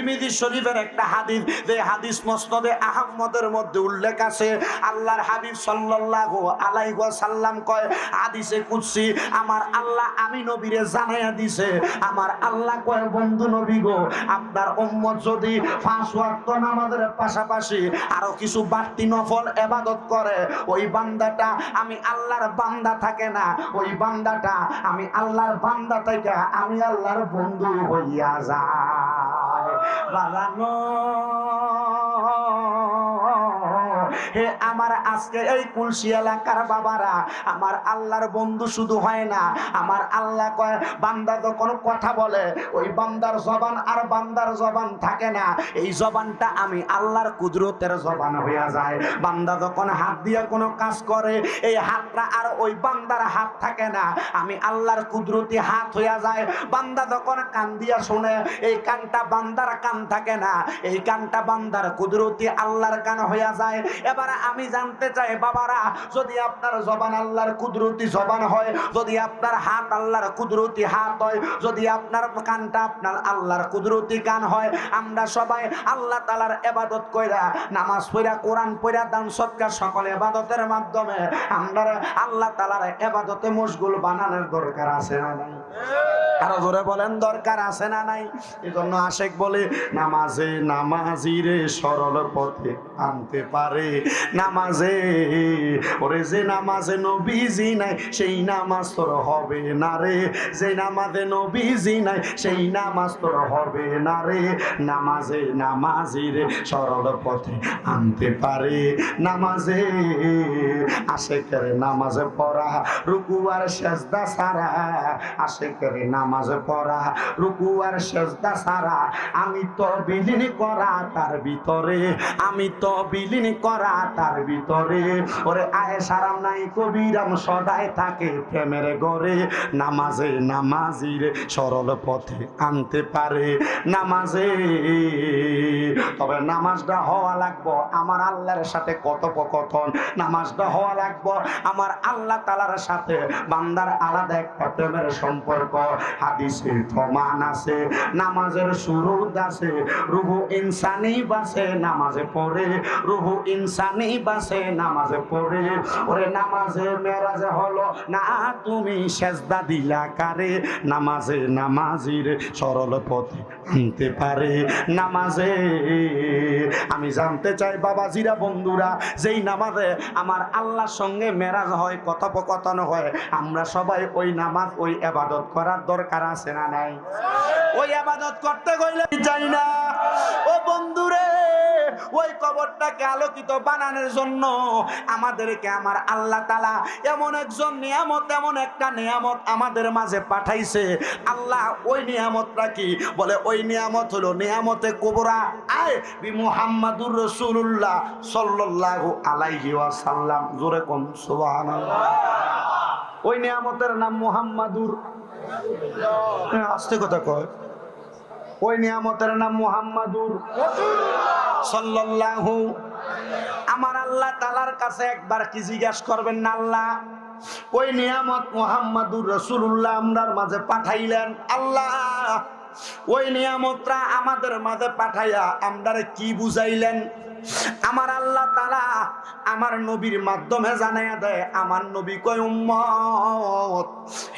তিরমিজি শরীফের একটা হাদিস, যে হাদিস মুসনাদে আহমদের মধ্যে উল্লেখ আছে। আল্লাহর হাবিব সাল্লাল্লাহু আলাইহি ওয়াসাল্লাম কয় হাদিসে কুদসি, আমার আল্লাহ আমি নবীরে জানাইয়া দিছে, আমার আল্লাহ কয় বন্ধু নবী গো, আপনার উম্মত যদি 5 ওয়াক্ত নামাজের পাশাপাশি আরো কিছু বাড়তি নফল ইবাদত করে, ওই বান্দাটা আমি আল্লাহর বান্দা থাকে না, ওই বান্দাটা আমি আল্লাহর বান্দা থেকে আমি আল্লাহর বন্ধু হইয়া যায়। বাজানো হে আমার আজকে এই কুলসি এলাকার বাবারা, আমার আল্লাহর বন্ধু শুধু হয় না, আমার আল্লাহ কয় বান্দা যখন কথা বলে ওই বান্দার জবান আর বান্দার জবান থাকে না, এই জবানটা আমি আল্লাহর কুদরতের জবান হইয়া যায়। বান্দা যখন হাত দিয়া কোনো কাজ করে এই হাতটা আর ওই বান্দার হাত থাকে না, আমি আল্লাহর কুদরতি হাত হইয়া যায়। বান্দা যখন কান দিয়া শুনে এই কানটা বান্দার কান থাকে না, এই কানটা বান্দার কুদরতি আল্লাহর কান হইয়া যায়। এবারে আমি জানতে চাই বাবারা, যদি আপনার জবান আল্লাহর কুদরতি জবান হয়, যদি আপনার হাত আল্লাহর কুদরতি হাত হয়, যদি আপনার কানটা আপনার আল্লাহর কুদরতি কান হয়, আমরা সবাই আল্লাহ তাআলার ইবাদত কইরা নামাজ পড়া কোরআন পড়া দান সদকা সকল ইবাদতের মাধ্যমে আমরা আল্লাহ তাআলার ইবাদতে মশগুল বানানোর দরকার আছে না নাই? আরো জোরে বলেন দরকার আছে না নাই? এজন্য আশেক বলে নামাজে নামাজিরে সরল পথে আনতে পারে, নামাজে ওরে যে নামাজে নবীজি নাই সেই নামাজ তোর হবে না রে, যে নামাজে নবীজি নাই সেই নামাজ তোর হবে না রে। নামাজে নামাজিরে সরল পথে আনতে পারে, নামাজে আশেকের নামাজে পড়া রুকু আর সেজদা ছাড়া, আশেকের নামাজে পড়া রুকু আর সেজদা ছাড়া আমি তো বিলীন করা তার ভিতরে, আমি তো বিলীন করা তার ভিতরে। ওরে আয়েশারাম নাই কবিরাম সদাই থাকে প্রেমের গড়ে, নামাজে নামাজিরে সরল পথে আনতে পারে, নামাজে। তবে নামাজটা হওয়া লাগবো আমার আল্লাহর সাথে কথোপকথন, নামাজটা হওয়া লাগবো আমার আল্লাহ তাআলার সাথে বান্দার আলাদা একটা প্রেমের সম্পর্ক। হাদিসে প্রমাণ আছে, নামাজের শুরুত আছে রুহু ইনসানি বাসে নামাজে পড়ে, রুহু ইনসানি বাসে নামাজে পড়ে। ওরে নামাজে মেরাজে হলো না তুমি সেজদা দিলা কারে, নামাজে নামাজির সরল পথে আনতে পারে, নামাজে। আমি জানতে চাই বাবাজিরা বন্ধুরা, যেই নামাজে আমার আল্লাহর সঙ্গে মেরাজ হয় কথোপকথন হয়, আমরা সবাই ওই নামাজ ওই ইবাদত করার দরকার আছে না নাই? ওই ইবাদত করতে গইলে যাই না ও বন্ধুরে, ওই কবরটাকে আলোকিত বানানোর জন্য আমাদেরকে আমার আল্লাহ তাআলা এমন একজন নিয়ামত, এমন একটা নিয়ামত আমাদের মাঝে পাঠাইছে। আল্লাহ ওই নিয়ামতটা কি বলে? ওই নিয়ামত হলো নিয়ামতে কুবরা আয় বি মুহাম্মাদুর রাসূলুল্লাহ সাল্লাল্লাহু আলাইহি ওয়াসাল্লাম। জোরে কোন সুবহানাল্লাহ। ওই নিয়ামতের নাম মুহাম্মাদুর, আস্তে কথা কয়, ওই নিয়ামতের নাম মুহাম্মাদুর সাল্লাল্লাহু। আমার আল্লাহ তাআলার কাছে একবার কি জিজ্ঞাসা করবেন না? আল্লাহ ওই নিয়ামত মুহাম্মাদুর রাসূলুল্লাহ আমরার মাঝে পাঠাইলেন, আল্লাহ ওই নিয়ামতটা আমাদের মাঝে পাঠাইয়া আমরারে কি বুঝাইলেন? আমার আল্লাহ তাআলা আমার নবীর মাধ্যমে জানাইয়া দেয়, আমার নবী কয় উম্মত,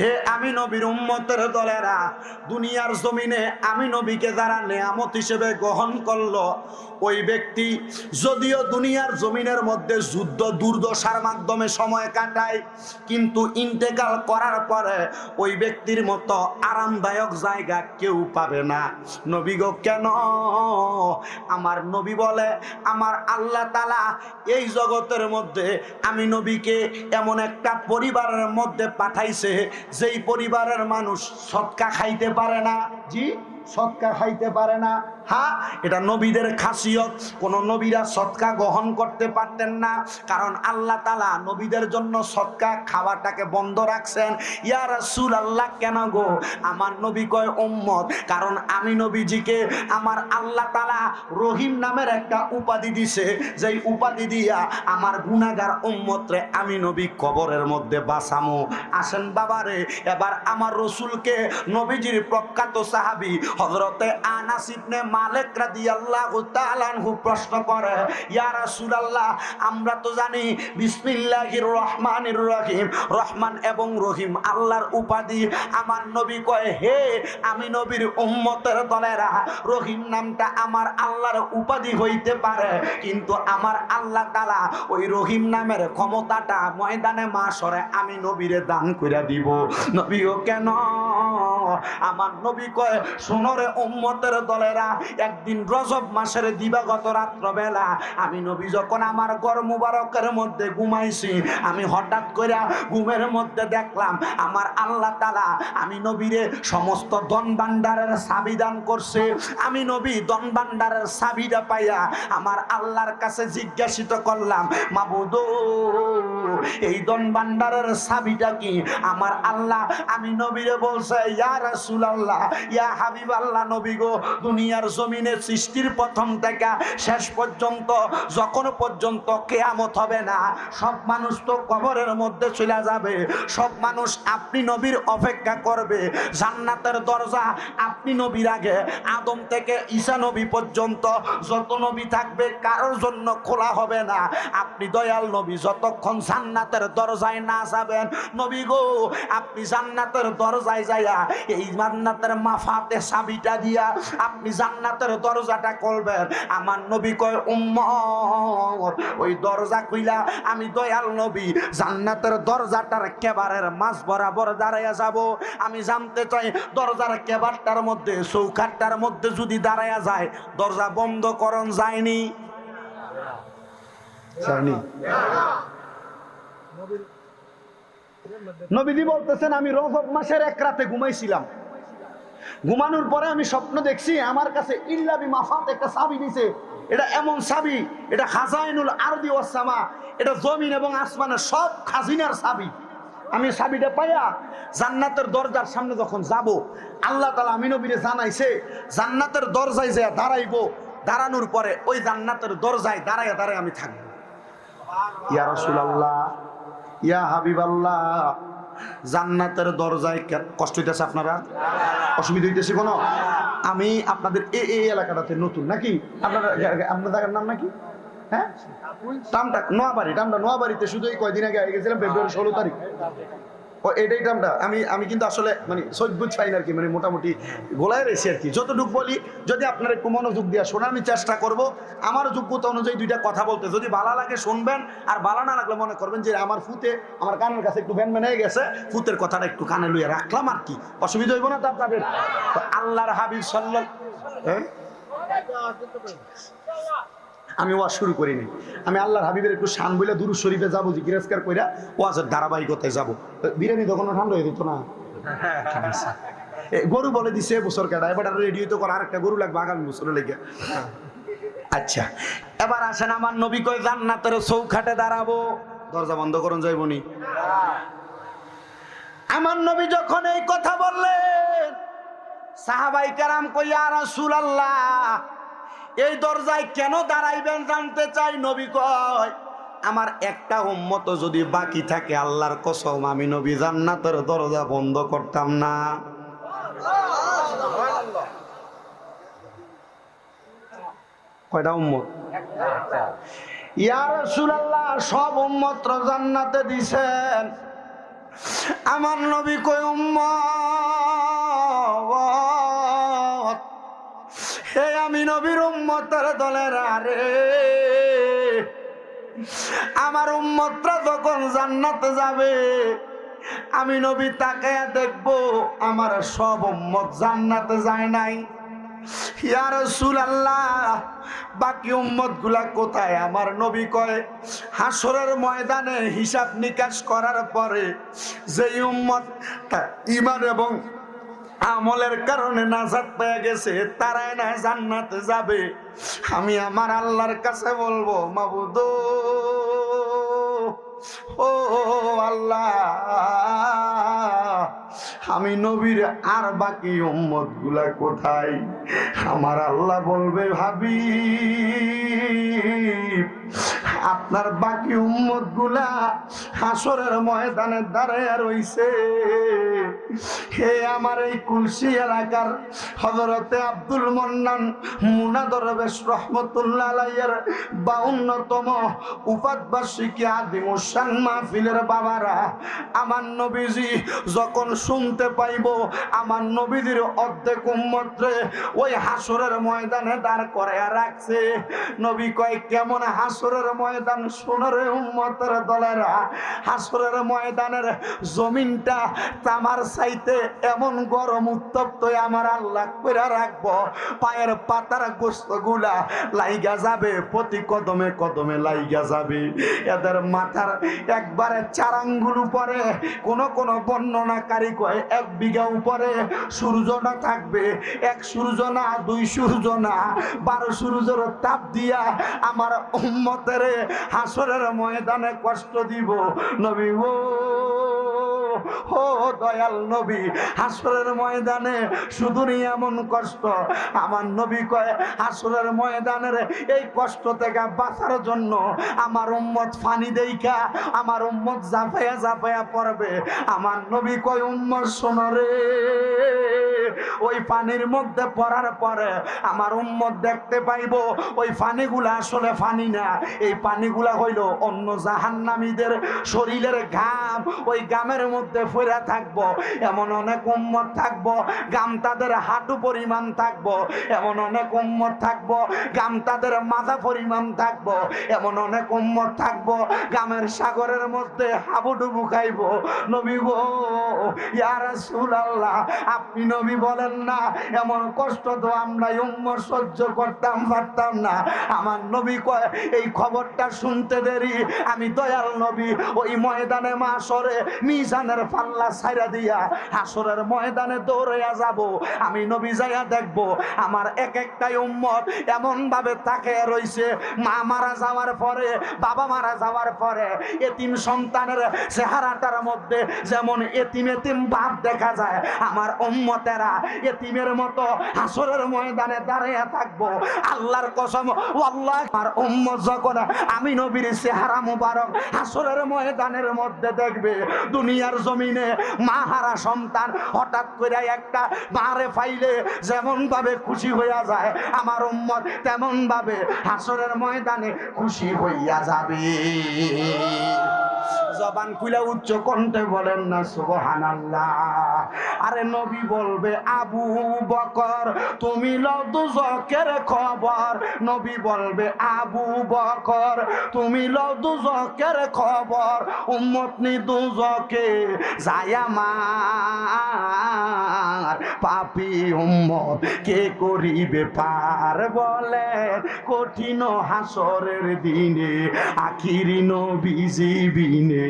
হে আমি নবীর উম্মতের দলেরা, দুনিয়ার জমিনে আমি নবীকে যারা নিয়ামত হিসেবে গ্রহণ করলো, ওই ব্যক্তি যদিও দুনিয়ার জমিনের মধ্যে যুদ্ধ দুর্দশার মাধ্যমে সময় কাটায়, কিন্তু ইন্তেকাল করার পরে ওই ব্যক্তির মতো আরামদায়ক জায়গা কেউ পাবে না। নবী গো কেন? আমার নবী বলে আমার আল্লাহ তাআলা এই জগতের মধ্যে আমি নবীকে এমন একটা পরিবারের মধ্যে পাঠাইছে যেই পরিবারের মানুষ সদকা খাইতে পারে না। জি, সদকা খাইতে পারে না। হ্যাঁ, এটা নবীদের খাসিয়ত। কোন নবীরা সদকা গ্রহণ করতে পারতেন না, কারণ আল্লাহ তাআলা নবীদের জন্য সদকা খাওয়াটাকে বন্ধ রাখছেন। ইয়া রাসূলুল্লাহ কেন গো? আমার নবী কয় উম্মত, কারণ আমি নবীজিকে আমার আল্লাহ তাআলা রহিম নামের একটা উপাধি দিছে, যেই উপাধি দিয়া আমার গুনাহগার উম্মতরে আমি নবী কবরের মধ্যে বাঁচামু। আসেন বাবারে, এবার আমার রসুলকে নবীজির প্রখ্যাত সাহাবী হযরতে আনাস ইবনে মালিক রাদিয়াল্লাহু তাআলা আনহু প্রশ্ন করে, ইয়া রাসূলুল্লাহ, আমরা তো জানি বিসমিল্লাহির রহমানির রহিম, রহমান এবং রহিম আল্লাহর উপাধি। আমার নবী কয়, হে আমি নবীর উম্মতের দলেরা, রহিম নামটা আমার আল্লাহর উপাধি হইতে পারে, কিন্তু আমার আল্লাহ তাআলা ওই রহিম নামের ক্ষমতাটা ময়দানে মাশরে আমি নবীরে দান কইরা দিব। নবীও কেন? আমার নবী কয়, শোনরে উম্মতের দলেরা, একদিন রজব মাসের দিবাগত রাত্রবেলা আমি নবী যখন আমার ঘর মুবারকের মধ্যে ঘুমাইছি, আমি হঠাৎ করে ঘুমের মধ্যে দেখলাম আমার আল্লাহ তাআলা আমি নবীরে সমস্ত ধন ভান্ডারের চাবি দান করছে। আমি নবী ধন ভান্ডারের চাবিটা পাইয়া আমার আল্লাহর কাছে জিজ্ঞাসিত করলাম, মাবুদ এই ধন ভান্ডারের চাবিটা কি? আমার আল্লাহ আমি নবীরে বলছে, ইয়া রাসূলুল্লাহ, ইয়া হাবিবাল্লাহ, নবী গো, দুনিয়ার জমিনে সৃষ্টির প্রথম থেকে শেষ পর্যন্ত যখন পর্যন্ত কিয়ামত হবে না, সব মানুষ তো কবরের মধ্যে চলে যাবে, সব মানুষ আপনি নবীর অপেক্ষা করবে। জান্নাতের দরজা আপনি নবীর আগে আদম থেকে ঈসা নবী পর্যন্ত যত নবী থাকবে কারোর জন্য খোলা হবে না। আপনি দয়াল নবী যতক্ষণ জান্নাতের দরজায় না যাবেন, নবী গো আপনি জান্নাতের দরজায় যাইয়া এই জান্নাতের মাফাতে চাবিটা দিয়া আপনি জান্নাতের দরজাটা খুলবেন। আমার নবী কয়, উম্মত ওই দরজা খুইলা আমি দয়াল নবী জান্নাতের দরজাটার কেবারের মাঝ বরাবর দাঁড়াইয়া যাব। আমি জানতে চাই দরজার কেবারটার মধ্যে চৌকাঠটার মধ্যে যদি দাঁড়াইয়া যায়, দরজা বন্ধ করণ যায়নি? নবীজি বলতেছেন, আমি রজব মাসের এক রাতে ঘুমাইছিলাম, ঘুমানোর পরে আমি স্বপ্ন দেখছি আমার কাছে ইল্লাবি মাফাত একটা চাবি দিছে। এটা এমন চাবি, এটা খাজাইনুল আরদি ওয়াস সামা, এটা জমিন এবং আসমানের সব খাজিনার চাবি। আমি চাবিটা পাইয়া জান্নাতের দরজার সামনে যখন যাব, আল্লাহ তাআলা আমি নবীরে জানাইছে জান্নাতের দরজায় যে দাঁড়াইবো, দাঁড়ানোর পরে ওই জান্নাতের দরজায় দাঁড়ায় দাঁড়ায় আমি থাকবো। ইয়া রাসূলুল্লাহ, ইয়া হাবিবাল্লাহ, জান্নাতের দরজায় কষ্ট হইতেছে? আপনারা অসুবিধা হইতেছে কোনো? আমি আপনাদের এই এলাকাটাতে নতুন নাকি? আপনারা আপনার জায়গার নাম নাকি? হ্যাঁ, টামটা নোয়াবাড়ি। টামটা নোয়াবাড়িতে শুধু এই কয়দিন আগে গেছিলাম, ফেব্রুয়ারি 16 তারিখ। ও এটাই টামটা। আমি কিন্তু আসলে মানে সৈয়দপুর চাই না আর কি, মানে মোটামুটি গোলায় রয়েছি আর কি। যতটুকু বলি যদি আপনারা একটু মনোযোগ দিয়ে শোনার আমি চেষ্টা করব, আমার যোগ্যতা অনুযায়ী দুইটা কথা বলতে। যদি ভালো লাগে শুনবেন, আর ভালো না লাগলে মনে করবেন যে আমার ফুতে আমার কানের কাছে একটু ভ্যান হয়ে গেছে, ফুতের কথাটা একটু কানে লইয়া রাখলাম আর কি, অসুবিধা হইব না তো আপনাদের? আল্লাহর হাবিব সাল্লাল্লাহু আমি ওয়াজ শুরু করিনি, আমি আল্লাহর হাবিবের একটু শান বইলে দুরূদ শরীফে যাবো, জিকিরাজকার কইরা ওয়াজের ধারাবাহিকতায় যাবো। বিরিয়ানি তখন ঠান্ডা হয়ে যেত না। গরু বলে দিছে বছর কাটা, এবার রেডি তো করা আরেকটা গরু লাগবে আগামী বছরে লেগে। আচ্ছা, এবার আসেন আমার নবী কয় জান্নাতের চৌখাটে দাঁড়াবো, দরজা বন্ধ করুন যাইবনি। আমার নবী যখন এই কথা বললেন, সাহাবাই কেরাম কই, ইয়া রাসূলুল্লাহ, এই দরজায় কেন দাঁড়াইবেন জানতে চাই। নবী কয়, আমার একটা উম্মত যদি বাকি থাকে, আল্লাহর কসম আমি নবী জান্নাতের দরজা বন্ধ করতাম না। কয়টা উম্মত? ইয়া রাসূলুল্লাহ, সব উম্মত জান্নাতে দিছেন। আমার নবী কয়, উম্মত হে আমি নবীর উম্মতের দলেরা রে, আমার উম্মতরা যখন জান্নাতে যাবে, আমি নবী তাকায়া দেখবো আমার সব উম্মত জান্নাতে যায় নাই। ইয়া রাসূলুল্লাহ, বাকি উম্মত গুলা কোথায়? আমার নবী কয়, হাসরের ময়দানে হিসাব নিকাশ করার পরে যেই উম্মত ঈমান এবং আমলের কারণে নাজাত পেয়ে গেছে, তারাই না জান্নাতে যাবে। আমি আমার আল্লাহর কাছে বলবো, মাবুদ ও আল্লাহ, আমি নবীর আর বাকি উম্মত গুলা কোথায়? আমার আল্লাহ বলবে, হাবিব আপনার বাকি উম্মত গুলা হাসরের ময়দানে দাঁড়ায় রইছে। হে আমার এই কুলসি এলাকার হযরতে আব্দুল মান্নান মুনা দরবেশ রহমতুল্লাহ আলাইহির 52তম উফাত বার্ষিকী আদিমুস শান মাহফিলের বাবারা, আমার নবীজি যখন শুনতে পাইব আমার নবীজির অর্ধেক উম্মতরে ওই হাসরের ময়দানে দাঁড় করায়া রাখছে, নবী কয় কেমন হাসরের ময়দান সোনারে উম্মতের দলেরা, হাসরের ময়দানের জমিনটা তামার চাইতে এমন গরম উত্তপ্ত আমার আল্লাহ করে রাখবো, পায়ের পাতার গোস্তগুলা লাইগা যাবে, প্রতি কদমে কদমে লাইগা যাবে, এদের মাথার একবারে 4 আঙ্গুল উপরে, কোন কোন বর্ণনাকারী কয় 1 বিঘা উপরে সূর্যটা থাকবে, 1 সূর্য না 2 সূর্য না 12 সূর্যের তাপ দিয়া আমার উম্মতের হাসরের ময়দানে কষ্ট দিব। নবী ও দয়াল নবী, হাসরের ময়দানে শুধু এমন কষ্ট, আমার নবী কয় হাসরের ময়দানের এই কষ্ট থেকে বাঁচার জন্য আমার উম্মত ফানি দেইখা আমার উম্মত জাফায়া জাফায়া পড়বে। আমার নবী কয় উম্মত শোনো রে, ওই পানির মধ্যে পড়ার পরে আমার উম্মত দেখতে পাইব ওই পানিগুলা আসলে পানি না, এই পানিগুলা হইল অন্য জাহান্নামীদের শরীরের ঘাম, ওই ঘামের মধ্যে ফেরা থাকবো। এমন অনেক উম্মত থাকবো ঘাম তাদের হাঁটু পরিমাণ থাকবো, এমন অনেক উম্মত থাকবো ঘাম তাদের মাথা পরিমাণ থাকবো, এমন অনেক উম্মত থাকবো ঘামের সাগরের মধ্যে হাবুডুবু খাইব। নবী গো ইয়া রাসূলুল্লাহ, আপনি নবী বলেন না এমন কষ্ট তো আমরা উম্মত সহ্য করতাম পারতাম না। আমার নবী কয় এই খবরটা শুনতে দেরি আমি দয়াল নবী ওই ময়দানে মাশরে মিজানের পাল্লা ছাইরা দিয়া হাসরের ময়দানে দৌড়াইয়া যাব। আমি নবী যাইয়া দেখব আমার এক একটা উম্মত এমন ভাবে তাকিয়ে রইছে, মা মারা যাওয়ার পরে বাবা মারা যাওয়ার পরে এতিম সন্তানের চেহারাটার মধ্যে যেমন এতিম এতিম ভাব দেখা যায়, আমার উম্মতেরা এতিমের মতো হাসরের ময়দানে দাঁড়িয়ে থাকবো। আল্লাহর কসম ওয়াল্লাহ, আমার উম্মত যখন আমি নবীর চেহারা মুবারক হাসরের ময়দানের মধ্যে দেখবে, দুনিয়ার জমিনে মা হারা সন্তান হঠাৎ করে একটা মারে পাইলে যেমন ভাবে খুশি হইয়া যায়, আমার উম্মত তেমন ভাবে হাসরের ময়দানে খুশি হইয়া যাবে। জবান খুলে উচ্চ কণ্ঠে বলেন না সুবহানাল্লাহ। আরে নবী বলবে আবু বকর তুমি লও দুজকের খবর, নবী বলবে আবু বকর তুমি লও দুজকের খবর, উম্মত নি দুজকে যায় আমার, পাপী উম্মত কে করিবে পার, বলে কঠিন হাসরের দিনে আখিরি নবীজি বিনে,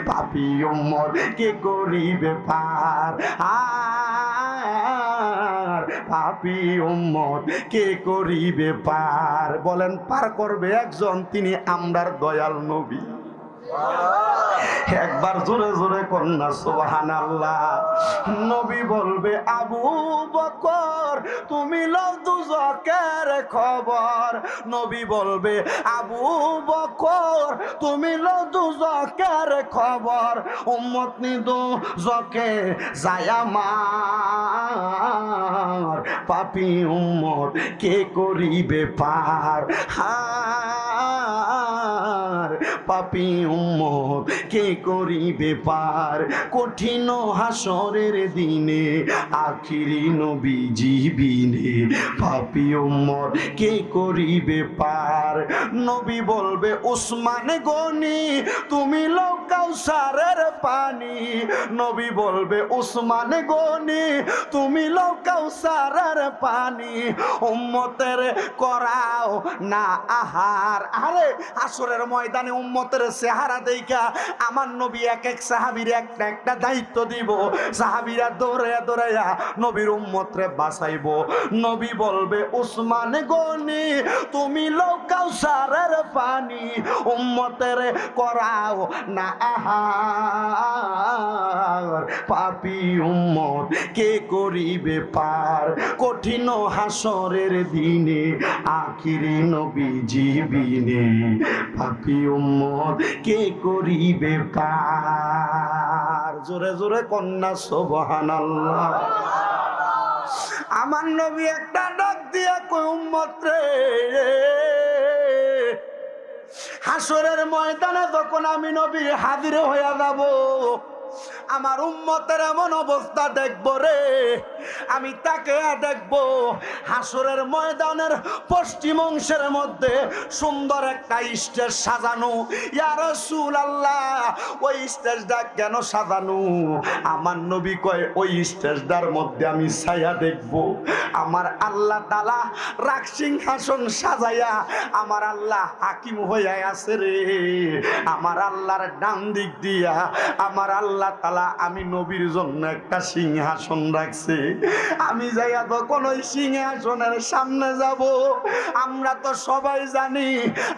পাপী উম্মত কে করিবে পার, আর পাপী উম্মত কে করিবে পার। বলেন পার করবে একজন, তিনি আমরার দয়াল নবী। একবার জোরে জোরে কন্যা সুবহানাল্লাহ। নবী বলবে আবু বকর তুমি লও দুজকের খবর, নবী বলবে আবু বকর তুমি লও দুজকের খবর, উম্মত নি দুজকে যায় আমার, পাপী উম্মত কে করিবে পার, পাপী উম্মত কে করিবে পার, কঠিন হাসরের দিনে আখিরি নবীজি বিনে, পাপী উম্মত কে করিবে পার। নবী বলবে উসমান গনি তুমি লও কাউসারের পানি, নবী বলবে উসমান গনি তুমি লও কাউসারের পানি, উম্মতের করাও না আহার। আরে আসরের ময়দানে উম্মতের চেহারা দেখা আমার নবী এক এক সাহাবীর একটা একটা দায়িত্ব দিব। সাহাবীরা দৌড়াইয়া দৌড়াইয়া নবীর উম্মতরে বাঁচাইবো। নবী বলবে, উসমান গনি তুমি লও কাউসারের পানি, উম্মতের করাও না আহার, পাপী উম্মত কে করিবে পার, কঠিন হাসরের দিনে আখিরি নবীজি বিনে, পাপী উম্মত কে করিবে পার। জোরে জোরে কন্যা সুবহানাল্লাহ। আমার নবী একটা ডাক দিয়া কই, উম্মত রে, হাসরের ময়দানে যখন আমি নবী হাজির হইয়া যাব, আমার উম্মতের এমন অবস্থা দেখব রে, আমি তাকে দেখব হাসরের ময়দানের পশ্চিম অংশের মধ্যে সুন্দর একটা স্টেজ সাজানো। ইয়া রাসূলুল্লাহ, ওই স্টেজটা কেন সাজানো? আমার নবী কয়, ওই স্টেজটার মধ্যে আমি ছায়া দেখব। আমার আল্লাহ তাআলা রাগ সিংহাসন সাজাইয়া আমার আল্লাহ হাকিম হইয়া আছে রে। আমার আল্লাহর ডান দিক দিয়া আমার আল্লাহ তাআলা আমি নবীর জন্য একটা সিংহাসন রাখছে। আমি যাইয়া তখন ওই সিংহাসনের সামনে যাব। আমরা তো সবাই জানি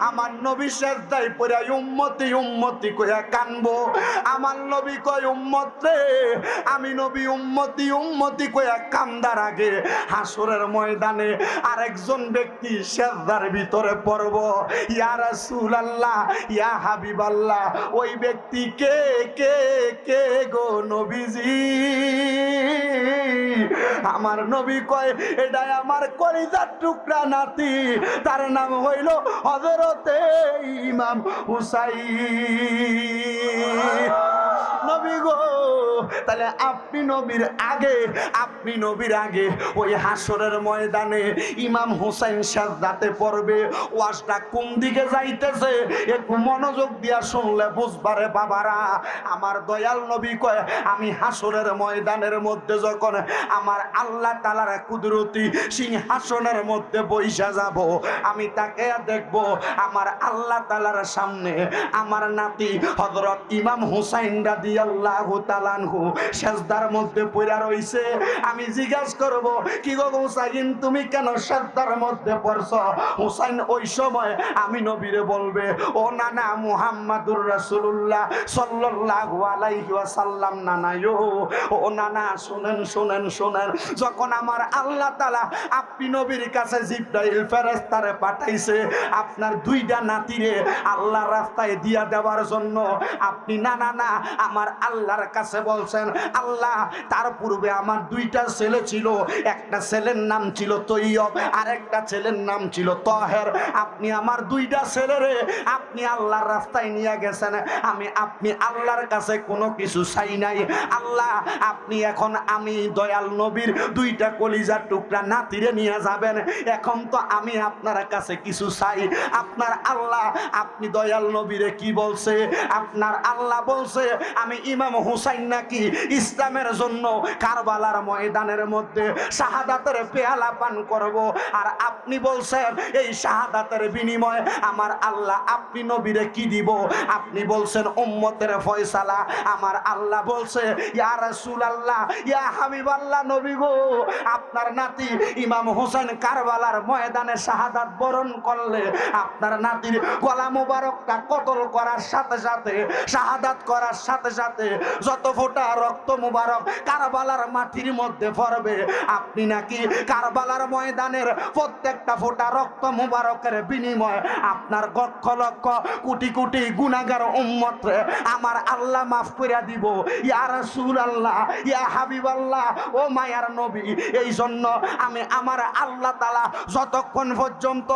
আমার নবী সেজদায় পড়ে উম্মতি উম্মতি কইয়া কানবো। আমার নবী কয়, উম্মত রে, আমি নবী উম্মতি উম্মতি কইয়া কান্দার আগে হাসরের ময়দানে আরেকজন ব্যক্তি সেজদার ভিতরে পড়ব। ইয়া রাসূলুল্লাহ, ইয়া হাবিবাল্লাহ, ওই ব্যক্তি কে কে কে গো নবীজি? আমার নবী কয়, এটাই আমার কলিজার টুকরা নাতি, তার নাম হইল হযরতে ইমাম হুসাইন। নবী গো, তাহলে আপনি নবীর আগে ওই হাসরের ময়দানে ইমাম হুসাইন সাজদাতে পড়বে। ওয়াজটা কোন দিকে যাইতেছে একটু মনোযোগ দিয়া শুনলে বুঝবারে বাবারা। আমার দয়াল নবী কয়, আমি হাসরের ময়দানের মধ্যে যখন আমার আল্লাহ তাআলার কুদরতি সিংহাসনের মধ্যে বইসা যাব, আমি তাকে দেখব। আমার আল্লাহ তাআলার সামনে আমার নাতি হযরত ইমাম হুসাইন রাদিয়াল্লাহু তাআলা আনহু সেজদার মধ্যে পড়ে রইছে। আমি জিজ্ঞাসা করব, কি গো হুসাইন, তুমি কেন সেজদার মধ্যে পড়ছো? হুসাইন ওই সময় আমি নবীরে বলবে, ও নানা মুহাম্মাদুর রাসূলুল্লাহ সাল্লাল্লাহু আলাইহি ওয়াসাল্লাম, নানা ও নানা শুনেন শুনেন শুনেন, যখন আমার আল্লাহ তাআলা আপনি নবীর কাছে জিবরাইল ফেরেশতারে পাঠাইছে আপনার দুইটা নাতিরে আল্লাহর রাস্তায় দিয়া দেওয়ার জন্য, আপনি নানা না আমার আল্লাহর কাছে বলছেন, আল্লাহ তার পূর্বে আমার দুইটা ছেলে ছিল, একটা ছেলের নাম ছিল তৈয়ব আর একটা ছেলের নাম ছিল তাহের। আপনি আমার দুইটা ছেলেরে আপনি আল্লাহর রাস্তায় নিয়ে গেছেন, আপনি আল্লাহর কাছে কোনো কিছু চাই নাই। আল্লাহ আপনি এখন আমি দয়াল নবীর দুইটা কলিজার টুকরা নাতিরে নিয়ে যাবেন, এখন তো আমি আপনার কাছে কিছু চাই। আপনার আল্লাহ আপনি দয়াল নবীরে কি বলছে? আপনার আল্লাহ বলছে আমি ইমাম হুসাইন নাকি ইসলামের জন্য কারবালার ময়দানের মধ্যে শাহাদাতের পেয়ালা পান করব, আর আপনি বলছেন এই শাহাদাতের বিনিময়ে আমার আল্লাহ আপনি নবীরে কি দিব? আপনি বলছেন উম্মতের ফয়সালা। আমার আল্লাহ বলছে, ইয়া রাসূলুল্লাহ, ইয়া হাবিবাল্লাহ, নবী গো, আপনার নাতি ইমাম হুসাইন কারবালার ময়দানে শাহাদাত বরণ করলে আপনার নাতির গলা মুবারকটা কতল করার সাথে সাথে, শাহাদাত করার সাথে সাথে যত ফোঁটা রক্ত মুবারক কারবালার মাটির মধ্যে পড়বে, আপনি নাকি কারবালার ময়দানের প্রত্যেকটা ফোঁটা রক্ত মুবারকের বিনিময়ে আপনার লক্ষ লক্ষ কোটি কোটি গুনাহগার উম্মতরে আমার আল্লাহ মাফ করে দিব। ইয়া রাসূলুল্লাহ, ইয়া হাবিবাল্লাহ, ও মায়ার নবী, এই জন্য আমি আমার আল্লাহ তাআলা যতক্ষণ পর্যন্ত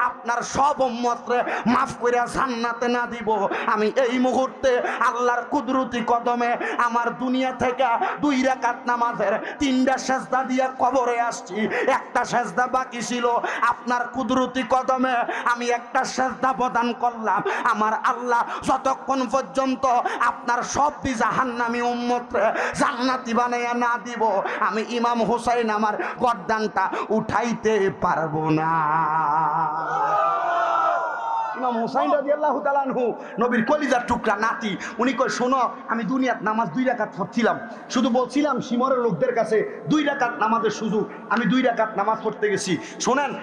আপনার সব উম্মতরে মাফ করে জান্নাতে না দিব, আমি এই মুহূর্তে আল্লাহর কুদরতি কদমে আমার দুনিয়া থেকে 2 রাকাত নামাজের 3টা সেজদা দিয়া কবরে আসছি। একটা সেজদা বাকি ছিল, আপনার কুদরতি কদমে আমি একটা সেজদা প্রদান করলাম। আমার আল্লাহ যতক্ষণ পর্যন্ত আপনার সব জাহান্নামী উম্মতরে জান্নাতি বানাইয়া না দিব, আমি ইমাম হুসাইন আমার গর্দানটা উঠাইতে পারবো না। ইমাম হুসাইন রাদিয়াল্লাহু তাআলা আনহু নবীর কলিজার টুকরা নাতি, উনি কয় শোনো আমি দুনিয়াত নামাজ 2 রাকাত পড়ছিলাম, শুধু বলছিলাম শিমরের লোকদের কাছে 2 রাকাত নামাজের সুযোগ, আমি 2 রাকাত নামাজ পড়তে গেছি। শোনেন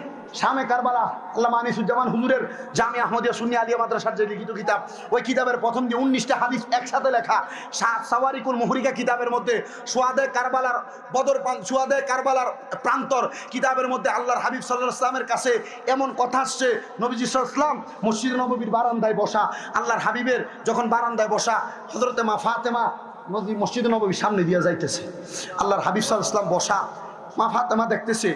শামে কারবালা আল্লামা আনিসুজ্জামান হুজুরের জামি আহমদিয়া সুন্নি আলিয়া মাদ্রাসার যে লিখিত কিতাব, ওই কিতাবের প্রথম যে 19টা হাদিস একসাথে লেখা সাওয়ারিকুল মুহরিকা কিতাবের মধ্যে সুয়াদে কারবালার সুয়াদে কারবালার প্রান্তর কিতাবের মধ্যে আল্লাহর হাবিব সাল্লাল্লাহু আলাইহি ওয়াসাল্লামের কাছে এমন কথা আসছে, নবীজি সাল্লাল্লাহু আলাইহি ওয়াসাল্লাম মসজিদ নববীর বারান্দায় বসা, আল্লাহর হাবিবের যখন বারান্দায় বসা হযরতে মা ফাতেমা মসজিদ নববীর সামনে দিয়ে যাইতেছে, আল্লাহর হাবিব সাল্লাল্লাহু আলাইহি ওয়াসাল্লাম বসা, মা ফাতেমা দেখতেছে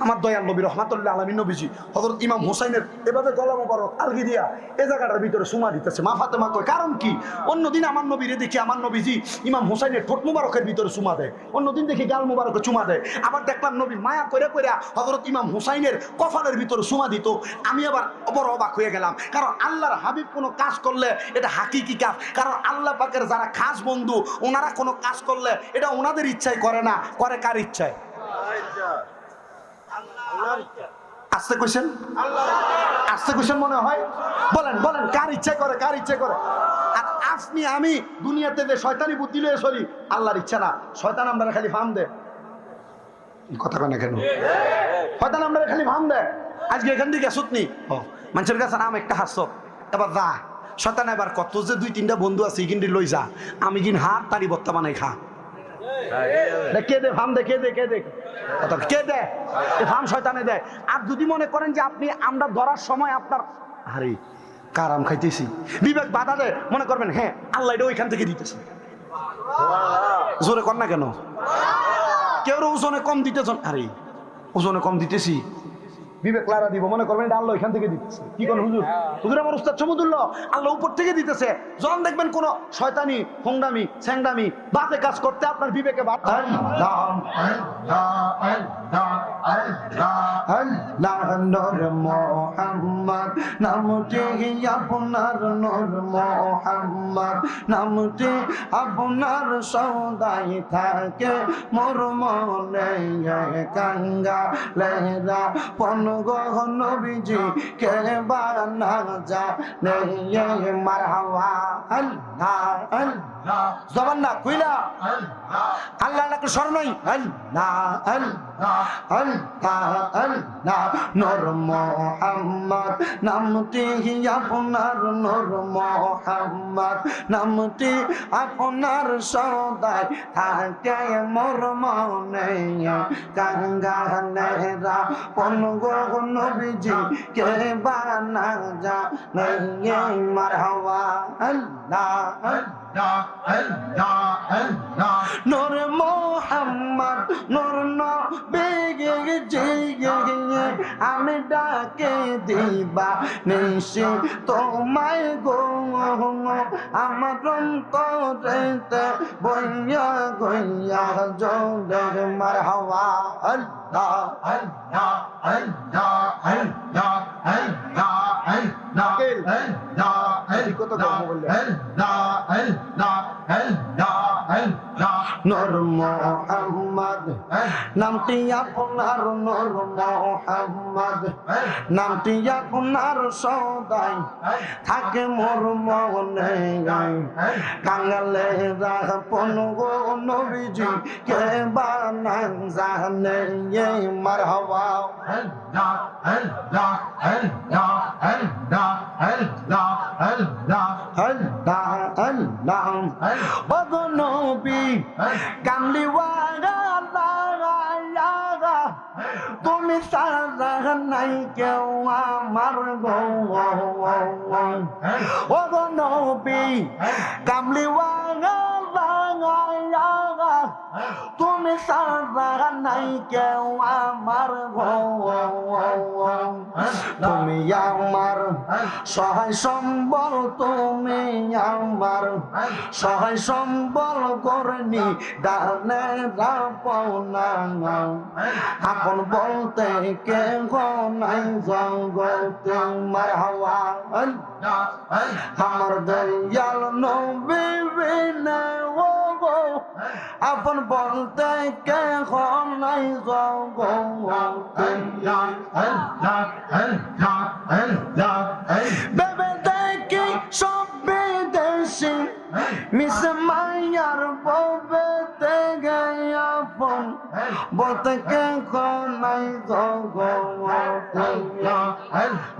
আমার দয়াল নবী রহমাতুল্লাহ আলামিন নবীজি হযরত ইমাম হুসাইনের এভাবে গলা মোবারক আলগি দিয়া এই জায়গাটার ভিতরে সুমা দিতেছে। মা ফাতেমা কয় কারণ কি? অন্যদিন আমার নবীরে দেখি আমার নবীজি ইমাম হুসাইনের ঠোঁট মোবারকের ভিতরে চুমা দেয়, অন্যদিন দেখি গাল মোবারকে চুমা দেয়, আবার দেখলাম নবী মায়া করে করে হযরত ইমাম হুসাইনের কপালের ভিতরে চুমা দিত। আমি আবার বড় অবাক হয়ে গেলাম, কারণ আল্লাহর হাবিব কোনো কাজ করলে এটা হাকিকি কাজ, কারণ আল্লাহ পাকের যারা খাস বন্ধু ওনারা কোনো কাজ করলে এটা ওনাদের ইচ্ছায় করে না, করে কার ইচ্ছায়? আসতে কইছেন আসতে কইছেন মনে হয়, বলেন বলেন কার ইচ্ছা করে, কার ইচ্ছা করে? আর আপনি আমি দুনিয়াতে যে শয়তানি বুদ্ধি লয়ে চলি আল্লাহর ইচ্ছা না, শয়তান আমরা খালি ফার্ম দেয়, কথা কয় না কেন? শয়তান আমরা খালি ফার্ম দেয়। আজকে এখান থেকে সুতনি মানুষের কাছে নাম একটা হাস্য, এবার যা শয়তান এবার কত যে 2-3টা বন্ধু আছে কিন্তু লই যা, আমি কিন হাত তারি বত্তা বানাই খা, কে দে ফার্ম দে, কে দে কে দে কে দে ফার্ম শয়তানে দেয়। আর যদি মনে করেন যে আপনি আমরা ধরার সময় আপনার আরে কারাম খাইতেছি বিবেক বাধা দেয়, মনে করবেন হ্যাঁ আল্লাহ এটা ওইখান থেকে দিতেছে, জোরে কর না কেন? কেউ ওজনে কম দিতেছেন, আরে ওজনে কম দিতেছি বিবেক লারা দিব, মনে করবেন এটা আল্লাহ এখান থেকে দিতেছে। কি কোন হুজুর? হুজুর আমার উস্তাদ সমুদুল্লাহ, আল্লাহ উপর থেকে দিতেছে। যখন দেখবেন কোন শয়তানি হোংদামি স্যাংদামি বাজে কাজ করতে আপনার বিবেকে বাধা, নূর মুহাম্মদ নামটি আপনার, নূর মুহাম্মদ নামটি আপনার সদাই থাকে মোর মনে গঙ্গা লেরা পনগো নবীজি কে বানা জানে মারহাবা আল্লাহ আল্লাহ জবান না কইলা আল্লাহ নাকি স্মরণই আল্লাহ আল্লাহ আল্লাহ আল্লাহ নূর মুহাম্মদ নামটি আপনার, নূর মুহাম্মদ নামটি আপনার সদাই থাকে মোর মনে গঙ্গা লেরা পনগো নবীজি কে বানা জানে মারহাবা আল্লাহ আল্লাহ আল্লাহ আল্লাহ নূর মুহাম্মদ নূর নবীজি আমি ডাকে দিবা নিশি তোমায় গো, আমার অন্তরেতে বইয়া গইয়া জোরে মারহাবা আল্লাহ আল্লাহ আল্লাহ আল্লাহ আল্লাহ আল্লাহ আল্লাহ কত গল্প বললে আল্লাহ আল্লাহ আল্লাহ আল্লাহ নূর মুহাম্মদ নামটি আপনার, নূর মুহাম্মদ নামটি আপনার সদাই থাকে মোর মনে কাঙ্গালে পনগো নবীজি কে বানা জানে মারহাবা আল্লাহ আল্লাহ আল্লাহ আল্লাহ আল্লাহ আল্লাহ আল্লাহ আল্লাহ ওগো নবী কামলিওয়ালা তুমি সারা নাই কেউ আমার গো, ওগো নবী কামলিওয়ালা তুমি সারা নাই কেউ আমার গো, তুমি আমার সহায় সম্বল, তুমি আমার সহায় সম্বল করনি ডানে রাপনা আপন বলতে কে নাই জগতে মারহাবা আমার দয়াল নবী বিনা আপন বলতে কে নাই জগতে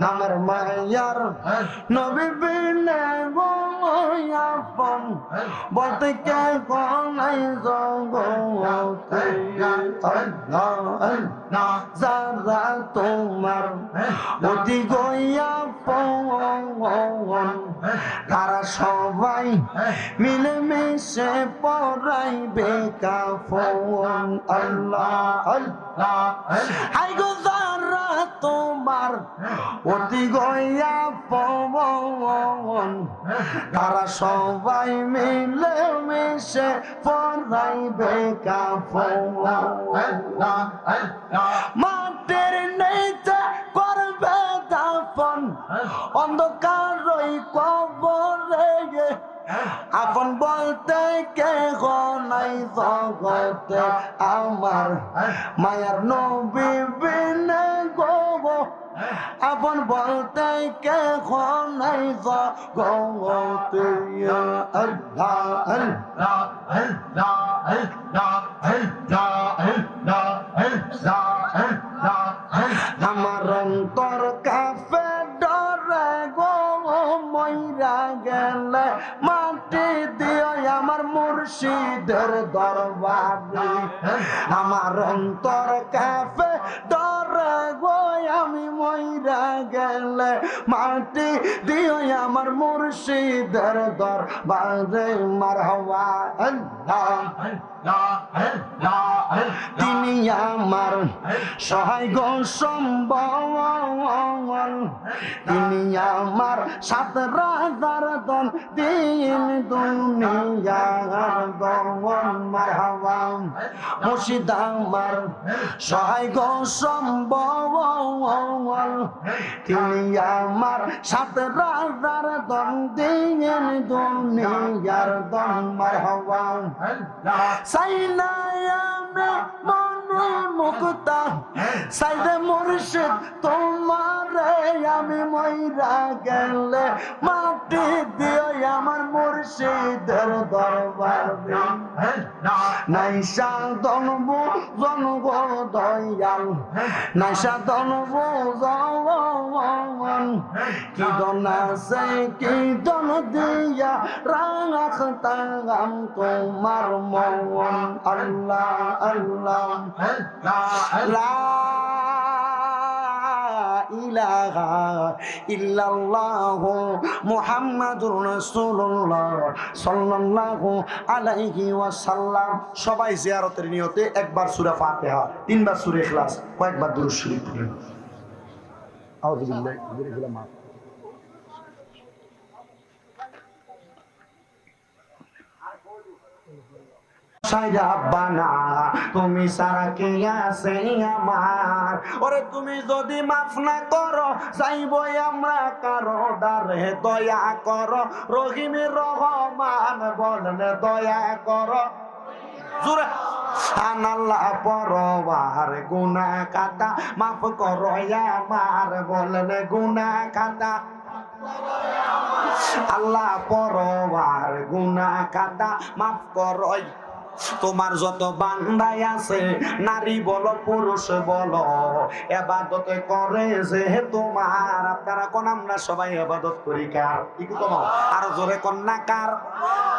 নামের মায়ার নবী বিনে গো আপন বলতে কে কোনাই জগতে আল্লাহ যারা তোমার অতি গইয়া পন তারা সবাই মিলে মিশে পড়াইবে কাফন আল্লাহ আল্লাহ হাই গো যারা তোমার অতি গইয়া পন তারা সবাই মিলে মিশে পড়াইবে কাফন মাটির নিচে করবে দাফন অন্ধকার ওই কবরে আপন বলতে কে নাই জগতে আমার মায়ার নবী বিনে গো আপন বলতে কে নাই জগতে আল্লাহ আল্লাহ আল্লাহ আল্লাহ আল্লাহ আল্লাহ আমার অন্তর কাফে ডরে গো মইরা গেলে মাটি দিও আমার মুর্শিদের দরবারে আমার অন্তর কাফে ডরে গো আমি মইরা গেলে মাটি দিও আমার মুর্শিদের দরবারে মারহাবা আল্লাহ তিনি আমার সহায় গো সম্বল তিনি আমার 7 রাজার দল দিন দুনিয়ার গমন মারহাবা মুর্শিদ আমার সহায় গো সম্বল তিনি আমার 7 রাজার দল দিন দুনিয়ার দল মারহাবা সাইনা মুক্তা সাইদে মুর্শিদ তোমারে আমি মইরা গেলে মাটি দিও আমার মুর্শিদের দরবারে নাইসা দনবু জনগ দয়াল নাইসা দনবু জন কি দন আছে কি দন দিয়া রাখতাম তোমার মন আল্লাহ আল্লাহ লা ইলাহা ইল্লাল্লাহু মুহাম্মাদুর রাসূলুল্লাহ সাল্লাল্লাহু আলাইহি ওয়াসাল্লাম। সবাই জিয়ারতের নিয়তে একবার সূরা ফাতিহা, 3 বার সূরা ইখলাস, কয়েকবার দুরূদ শরীফ পড়ুন। আউযু বিল্লাহি মিনাশ শাইতানির রাব্বানা তুমি সারা কে আছে আমার, ওরে তুমি যদি মাফ না করো যাইবো আমরা কারো দারে, দয়া করো রহিম রহমান বলেন দয়া করো জোরে আনাল্লাহ পরবার গুনাহ কাটা মাফ করো আমার বলেন গুনাহ কাটা আল্লাহ পরবার গুনাহ কাটা মাফ করো। তোমার যত বান্দাই আছে নারী বলো পুরুষ বলো ইবাদত করে যে তোমার, আপনারা কোন আমরা সবাই ইবাদত করি কার? একটু তোমার আর জোরে কোন না কার?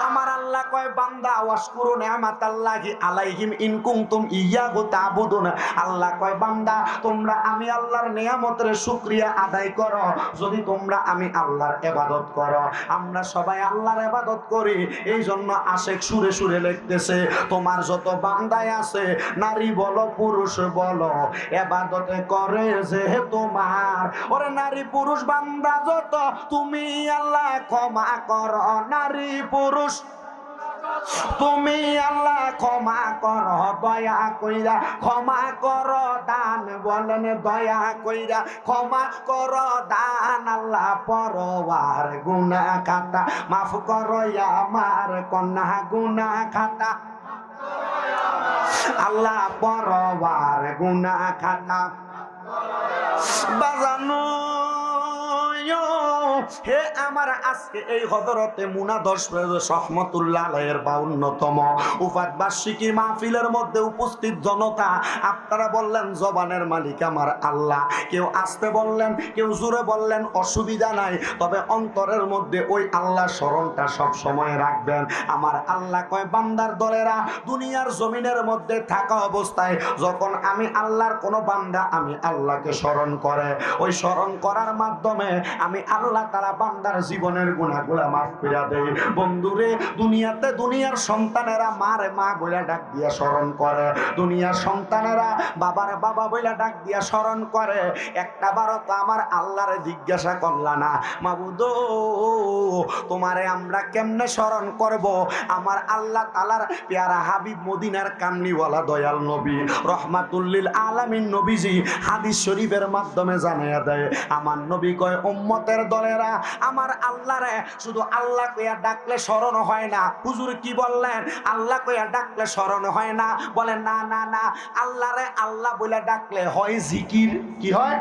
আমার আল্লাহ কয় বান্দা ওয়াশকুরু নি'মাতাল্লাহি আলাইহিম ইন কুনতুম ইয়্যাহু তা'বুদুন। আল্লাহ কয় বান্দা তোমরা আমি আল্লাহর নিয়ামতের শুকরিয়া আদায় করো যদি তোমরা আমি আল্লাহর ইবাদত করো। আমরা সবাই আল্লাহর ইবাদত করি, এই জন্য আশিক সুরে সুরে লিখতেছে তোমার যত বান্দায় আছে নারী বলো পুরুষ বলো ইবাদত করে যে তোমার, ওরে নারী পুরুষ বান্দা যত তুমি আল্লাহ ক্ষমা করো, নারী পুরুষ তুমি আল্লাহ ক্ষমা করো দয়া কইরা, ক্ষমা করো দান বলেন দয়া কইরা ক্ষমা করো দান। আল্লাহ পরবার গুনাহ খাতা মাফ করো আমার কন্যা গুনাহ খাতা, আল্লাহ পরবার গুনাহ খাতা বাজানো হে আমার আজকে এই হযরতে মুনাদস রহমাতুল্লাহ আলাইহির 52তম উফাত বার্ষিকী মাহফিলের মধ্যে উপস্থিত জনতা, আপনারা বললেন জবানের মালিক আমার আল্লাহ, কেউ আস্তে বললেন, কেউ জোরে বললেন, অসুবিধা নাই, তবে অন্তরের মধ্যে ওই আল্লাহ স্মরণটা সব সময় রাখবেন। আমার আল্লাহ কয়, বান্দার দলেরা দুনিয়ার জমিনের মধ্যে থাকা অবস্থায় যখন আমি আল্লাহর কোন বান্দা আমি আল্লাহকে স্মরণ করে, ওই স্মরণ করার মাধ্যমে আমি আল্লাহ তাআলা বান্দার জীবনের গুনাহগুলো মাফ করে দেই। বন্ধুরে, দুনিয়াতে দুনিয়ার সন্তানেরা মারে মা বলে ডাক দিয়া স্মরণ করে, দুনিয়ার সন্তানেরা বাবারে বাবা বলে ডাক দিয়া স্মরণ করে, একটা বারও তো আমার আল্লাহরে জিজ্ঞাসা করলা না, মাবুদ তোমারে আমরা কেমনে স্মরণ করব? আমার আল্লাহ তাআলার পেয়ারা হাবিব মদিনার কামলিওয়ালা দয়াল নবী রহমাতুল লিল আলামিন নবীজি হাদিস শরীফের মাধ্যমে জানিয়ে দেয়, আমার নবী কয়, উম্মতের দলেরা আমার আল্লাহরে শুধু আল্লাহ কইয়া ডাকলে স্মরণ হয় না। হুজুর কি বললেন? আল্লাহ কইয়া ডাকলে স্মরণ হয় না? বলেন না না না, আল্লাহরে আল্লাহ বলে ডাকলে হয় জিকির। কি হয়?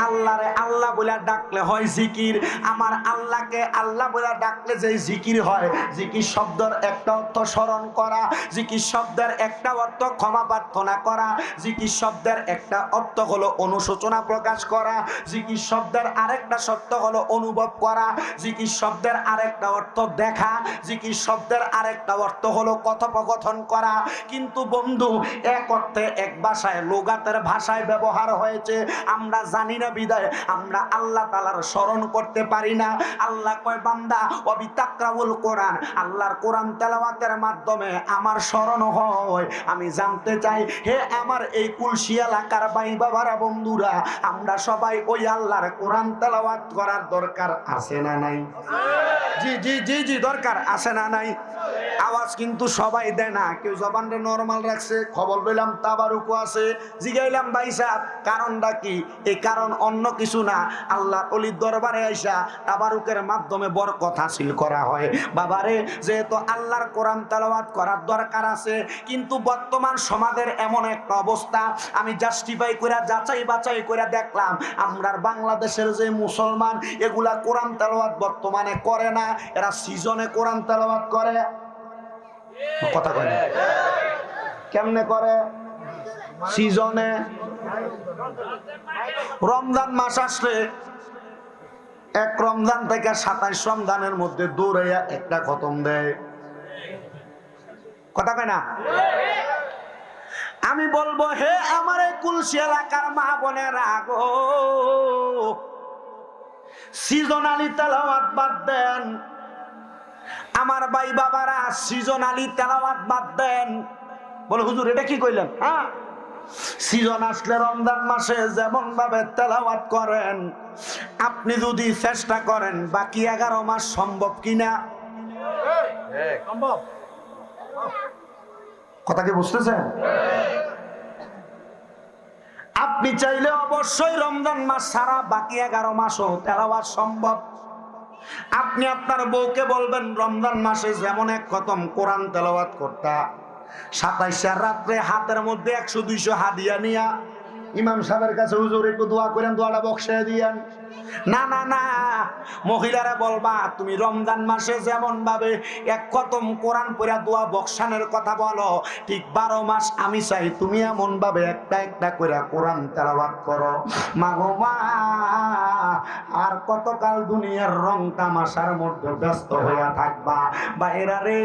আল্লাহরে আল্লাহ বলে ডাকলে হয় জিকির। আমার আল্লাহকে আল্লাহ বলে ডাকলে যে জিকির হয়, জিকির শব্দের একটা অর্থ স্মরণ করা, জিকির শব্দের একটা অর্থ ক্ষমা প্রার্থনা করা, জিকির শব্দের একটা অর্থ হলো অনুশোচনা প্রকাশ করা, জিকির শব্দের আরেকটা শব্দ হলো অনুভব করা, জিকির শব্দের আরেকটা অর্থ দেখা, জিকির শব্দের আরেকটা অর্থ হলো কথোপকথন করা। কিন্তু বন্ধু, এক অর্থে এক ভাষায় লোগাতের ভাষায় ব্যবহার হয়েছে, আমরা জানি না বিদায় আমরা আল্লাহ তাআলার স্মরণ করতে পারি না। আল্লাহ কয়, বান্দা ওয়াবিতাকরাউল কোরআন, আল্লাহর কোরআন তেলাওয়াতের মাধ্যমে আমার স্মরণ হয়। আমি জানতে চাই, হে আমার এই কুলসি এলাকার ভাই বাবারা বন্ধুরা, আমরা সবাই ওই আল্লাহর কোরআন তেলাওয়াত করার দরকার আছে না নাই? জি জি জি জি, দরকার আছে না নাই? আওয়াজ কিন্তু সবাই দেয় না, কেউ জবানটা নরমাল রাখছে। খবর লইলাম তাবারুকও আছে, জিগাইলাম ভাই সাহেব কারণটা কি? এই কারণ অন্য কিছু না, আল্লাহর ওলির দরবারে আইসা তাবারুকের মাধ্যমে বরকত হাসিল করা হয়। বাবারে, যেহেতু আল্লাহর কোরআন তেলাওয়াত করার দরকার আছে, কিন্তু বর্তমান সমাজের এমন একটা অবস্থা, আমি জাস্টিফাই করে যাচাই বাছাই করে দেখলাম, আমরার বাংলাদেশের যে মুসলমান এগুলা কোরআন তেলাওয়াত বর্তমানে করে না, এরা সিজনে কোরআন তেলাওয়াত করে। কথা কয় না? কেমনে করে? সিজনে। রমজান মাস আসলে এক রমজান থেকে 27 রমজানের মধ্যে দৌড়াইয়া একটা খতম দেয়। কথা কয় না? আমি বলবো, হে আমার এই কুলসি এলাকার মা বোনেরা গো, সিজনালি তেলাওয়াত বাদ দেন। আমার ভাই বাবারা, সিজনালি তেলাওয়াত বাদ দেন। বলে হুজুর এটা কি কইলেন? হ্যাঁ, সিজন আসলে রমজান মাসে যেমন ভাবে তেলাওয়াত করেন, আপনি যদি চেষ্টা করেন বাকি 11 মাস সম্ভব কিনা? সম্ভব। কথা কি বুঝতেছেন? আপনি চাইলে অবশ্যই রমজান মাস ছাড়া বাকি 11 মাসও তেলাওয়াত সম্ভব। আপনি আপনার বউকে বলবেন, রমজান মাসে যেমন এক খতম কোরআন তেলাওয়াত করতা, 27 রাত্রে হাতের মধ্যে 100-200 হাদিয়া নিয়া ইমাম সাহেবের কাছে, হুজুর একটু দোয়া করেন, দোয়াটা বক্সে দিয়েন। না না না, মহিলারা বলবা, তুমি রমজান মাসে যেমন ভাবে এক খতম কোরআন পড়া দোয়া বক্সানের কথা বলো, ঠিক 12 মাস আমি চাই তুমি এমন ভাবে একটা একটা করে কোরআন তেলাওয়াত করো। মাগো মা, আর কতকাল দুনিয়ার রং তামাশার মধ্যে ব্যস্ত হইয়া থাকবা? বাইরা রে,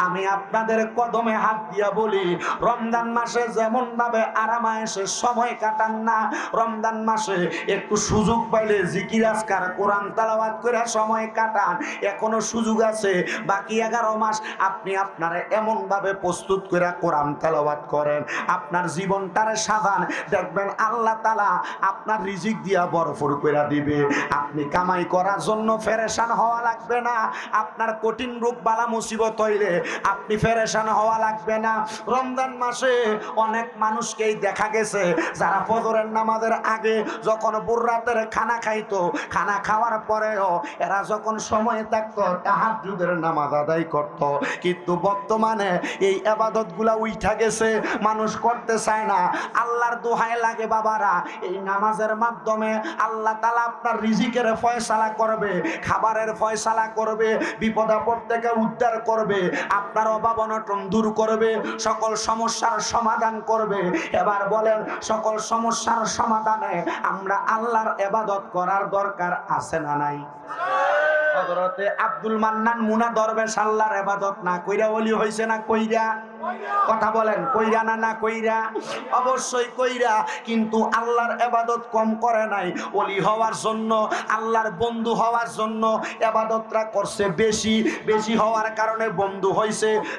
আমি আপনাদের কদমে হাত দিয়া বলি, রমজান মাসে যেমন ভাবে আরামায়েশে সময় কাটান না, রমজান মাসে একটু সুযোগ পাইলে জিকির আজকার কোরআন তেলাওয়াত করে সময় কাটান। এখনো সুযোগ আছে, বাকি 11 মাস আপনি আপনারা এমন ভাবে প্রস্তুত করে কোরআন তেলাওয়াত করেন, আপনার জীবনটারে সাজান, দেখবেন আল্লাহ তাআলা আপনার রিজিক দিয়া ভরপুর করে দিবে। আপনি কামাই করার জন্য পেরেশান হওয়া লাগবে না, আপনার কঠিন রোগ বালা মুসিবত হইলে আপনি পেরেশান হওয়া লাগবে না। রমজান মাসে অনেক মানুষকেই দেখা গেছে যারা ফজরের নামাজের আগে যখন ভোর রাতের খানা খাইতো, খানা খাওয়ার পরেও এরা যখন সময় থাকতো তাহাজ্জুদের নামাজ আদায় করত, কিন্তু বর্তমানে এই ইবাদতগুলা উইঠা গেছে, মানুষ করতে চায় না। আল্লাহর দোহাই লাগে বাবারা, এই নামাজের মাধ্যমে আল্লাহ তাআলা আপনার রিজিকের ফয়সালা করবে, খাবারের ফয়সালা করবে, বিপদ আপদ থেকে উদ্ধার করবে, আপনার অভাব অনটন দূর করবে, সকল সমস্যার সমাধান করবে। এবার বলেন, সকল সমস্যার সমাধানে আমরা আল্লাহর ইবাদত করার দরকার আছে না নাই? হযরতে আব্দুল মান্নান মুনা দরবেশ আল্লাহর ইবাদত না কইরা ওলি হইছে না কইরা? কথা বলেন, কইরা না কইরা? অবশ্যই কইরা, কিন্তু আল্লাহর ইবাদত কম করে নাই। ওলি হওয়ার জন্য, আল্লাহর বন্ধু হওয়ার জন্য ইবাদতটা করছে বেশি। বেশি হওয়ার কারণে বন্ধু হইছে,